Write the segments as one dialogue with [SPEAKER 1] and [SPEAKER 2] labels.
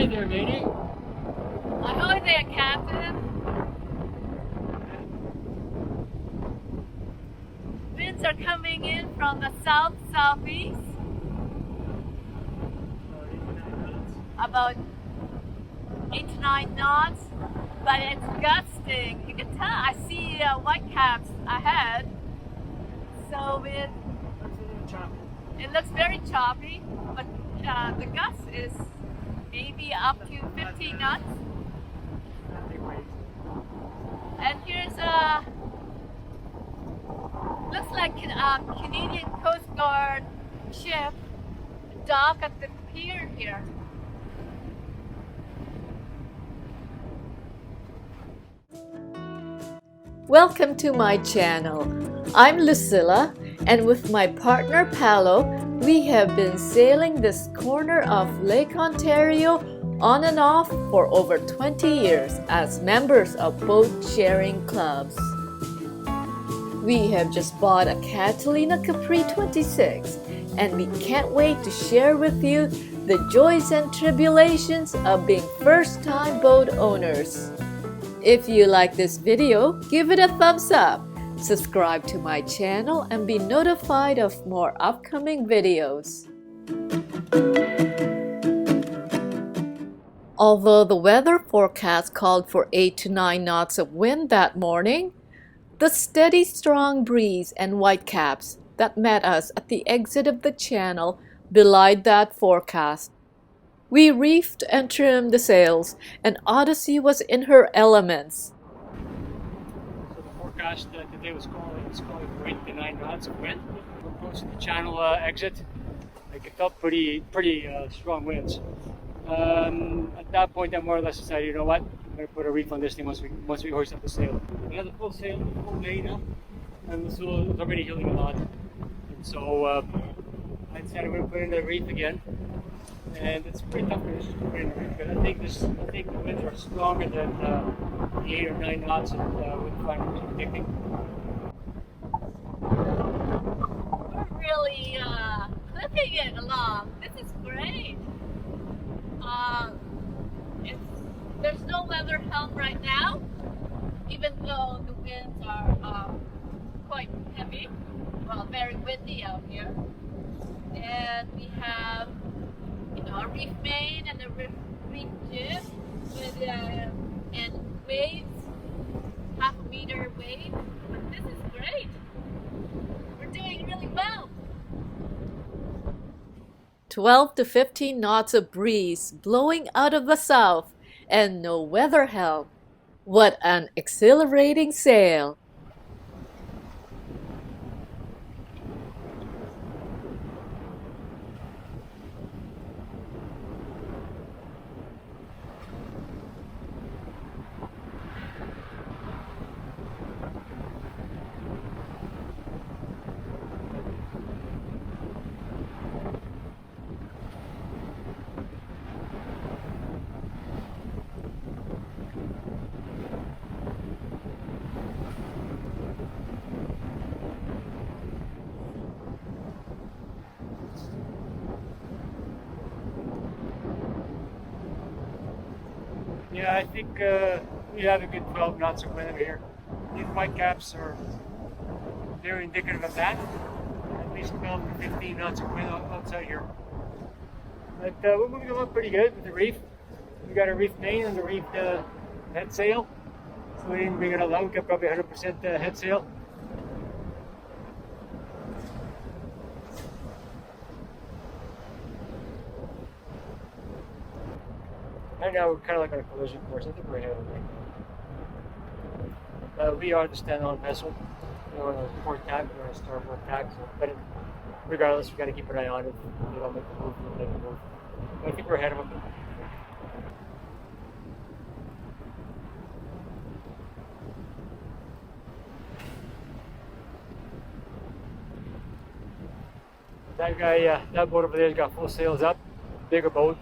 [SPEAKER 1] Ahoy there, matey.
[SPEAKER 2] Ahoy there, Captain. Winds are coming in from the south-southeast. About 8 to 9 knots, but it's gusting. You can tell. I see whitecaps ahead, so it looks very choppy. But the gust is maybe up to 15 knots. And here's a looks like a Canadian Coast Guard ship docked at the pier here. Welcome to my channel. I'm Lucilla, and with my partner Paolo, we have been sailing this corner of Lake Ontario on and off for over 20 years as members of boat sharing clubs. We have just bought a Catalina Capri 26, and we can't wait to share with you the joys and tribulations of being first-time boat owners. If you like this video, give it a thumbs up, subscribe to my channel, and be notified of more upcoming videos. Although the weather forecast called for 8 to 9 knots of wind that morning, the steady strong breeze and whitecaps that met us at the exit of the channel belied that forecast. We reefed and trimmed the sails, and Odyssey was in her elements.
[SPEAKER 1] So the forecast today was calling for 8 to 9 knots of wind. We're approaching the channel exit. Like it felt pretty strong winds. At that point, I more or less decided, you know what, I'm going to put a reef on this thing once we hoist up the sail. We had the full sail, full main up, and the sail was already heeling a lot. And so I decided I'm going to put in the reef again. And it's pretty tough to put in the reef, but I think the winds are stronger than the 8 or 9 knots that wind finder was predicting.
[SPEAKER 2] We're really clipping it along. This is great. There's no weather helm right now, even though the winds are quite heavy. Well, very windy out here. And we have, a reef main and a reef jib with and waves, half a meter wave. This is great. We're doing really well. 12 to 15 knots of breeze blowing out of the south and no weather helm. What an exhilarating sail!
[SPEAKER 1] Yeah, I think we have a good 12 knots of wind over here. These whitecaps are very indicative of that. At least 12 to 15 knots of wind outside here. But we're moving along pretty good with the reef. We got a reef main and the reef head sail. So we didn't bring it along. We got probably 100% head sail. Right now we're kind of like on a collision course. I think we're ahead of it. We are the stand-on vessel. We're on a port tack, we're on a starboard tack. So, but regardless, we got to keep an eye on it. We don't make a move, we don't make a move. But I think we're ahead of them. That guy, that boat over there's got full sails up. Bigger boat.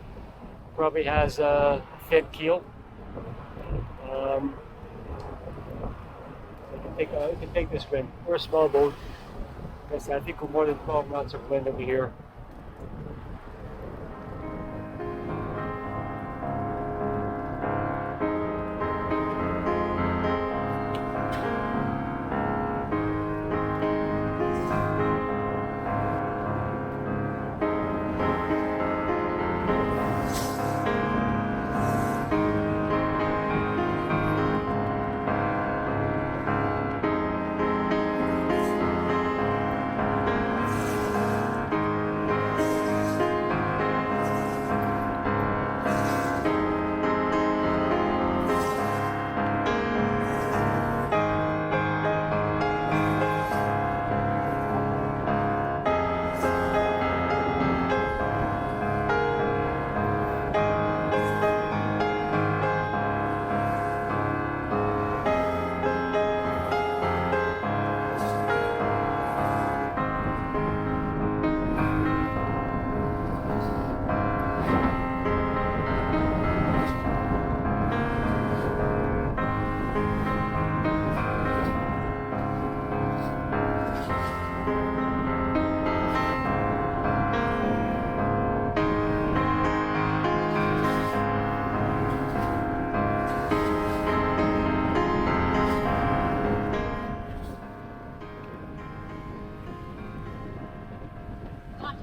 [SPEAKER 1] Probably has a fed keel. I can take this wind. We're a small boat. I think we're more than 12 knots of wind over here.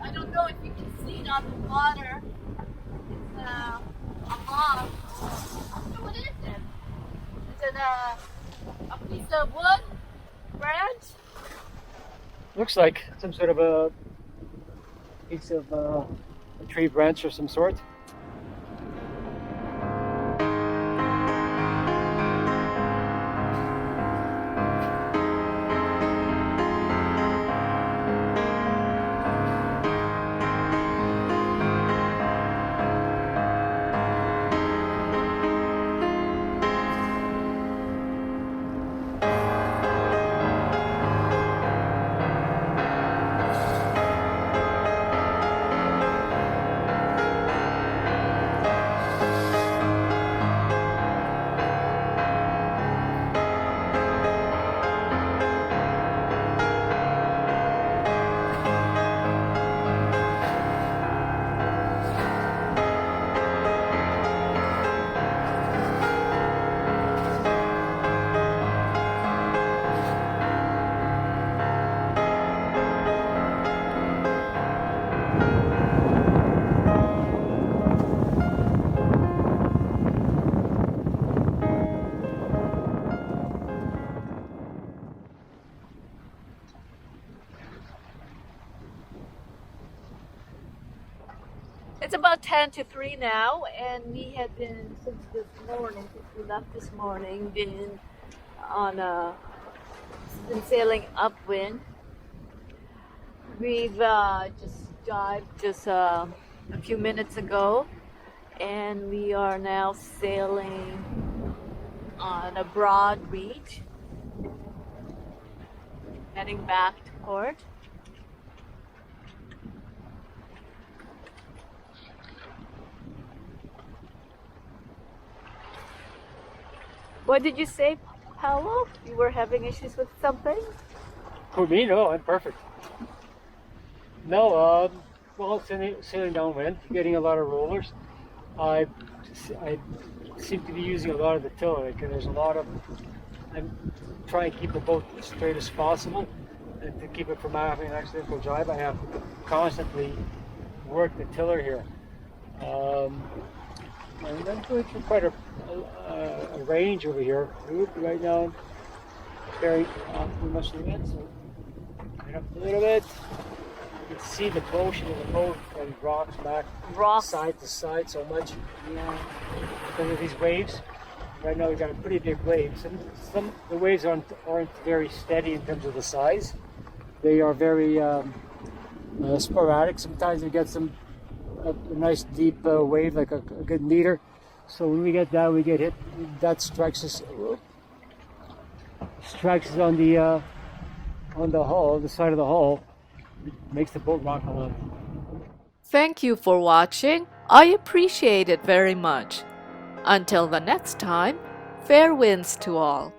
[SPEAKER 2] I don't know if you can see it on the water. It's a log. So what is it? Is it a piece of wood? Branch?
[SPEAKER 1] Looks like some sort of a piece of a tree branch of some sort.
[SPEAKER 2] It's about 10 to 3 now, and we have been, since this morning, since we left this morning, been sailing upwind. We've just dived just a few minutes ago, and we are now sailing on a broad reach, heading back to port. What did you say, Paolo? You were having issues with something?
[SPEAKER 1] For me, no, I'm perfect. No, well, sailing downwind, getting a lot of rollers. I seem to be using a lot of the tiller, and there's a lot of. I'm trying to keep the boat as straight as possible, and to keep it from having an accidental drive, I have to constantly work the tiller here. And I'm going through quite a range over here. Right now, very too much of it, so right up a little bit. You can see the motion of the boat and rocks back side to side so much.
[SPEAKER 2] Yeah.
[SPEAKER 1] Because of these waves. Right now we've got a pretty big wave. Some the waves aren't very steady in terms of the size. They are very sporadic. Sometimes we get a nice deep wave, like a good meter. So when we get that, we get hit. That strikes us on the hull, the side of the hull. It makes the boat rock a lot.
[SPEAKER 2] Thank you for watching. I appreciate it very much. Until the next time, fair winds to all.